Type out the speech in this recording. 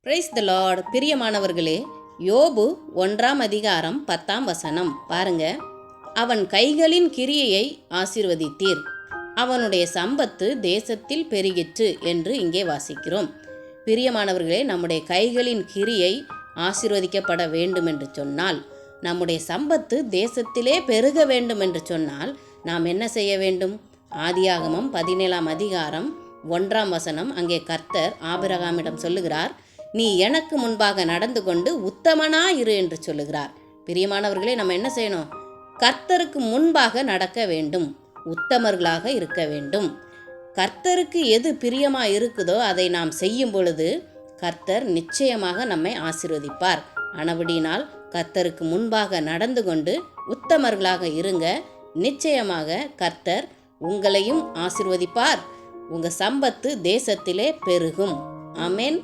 Praise the Lord. பிரியமானவர்களே, யோபு 1ஆம் அதிகாரம் 10ஆம் வசனம் பாருங்க. அவன் கைகளின் கிரியையை ஆசீர்வதித்தீர், அவனுடைய சம்பத்து தேசத்தில் பெருகிற்று என்று இங்கே வாசிக்கிறோம். பிரியமானவர்களே, நம்முடைய கைகளின் கிரியை ஆசீர்வதிக்கப்பட வேண்டும் என்று சொன்னால், நம்முடைய சம்பத்து தேசத்திலே பெருக வேண்டும் என்று சொன்னால் நாம் என்ன செய்ய வேண்டும்? ஆதியாகமம் 17ஆம் அதிகாரம் 1ஆம் வசனம், அங்கே கர்த்தர் ஆபிரகாமிடம் சொல்லுகிறார், நீ எனக்கு முன்பாக நடந்து கொண்டு உத்தமனாயிரு என்று சொல்லுகிறார். பிரியமானவர்களே, நம்ம என்ன செய்யணும்? கர்த்தருக்கு முன்பாக நடக்க வேண்டும், உத்தமர்களாக இருக்க வேண்டும். கர்த்தருக்கு எது பிரியமாக இருக்குதோ அதை நாம் செய்யும் பொழுது கர்த்தர் நிச்சயமாக நம்மை ஆசீர்வதிப்பார். ஆனபடியினால் கர்த்தருக்கு முன்பாக நடந்து கொண்டு உத்தமர்களாக இருங்க. நிச்சயமாக கர்த்தர் உங்களையும் ஆசீர்வதிப்பார். உங்கள் சம்பத்து தேசத்திலே பெருகும். ஆமென்.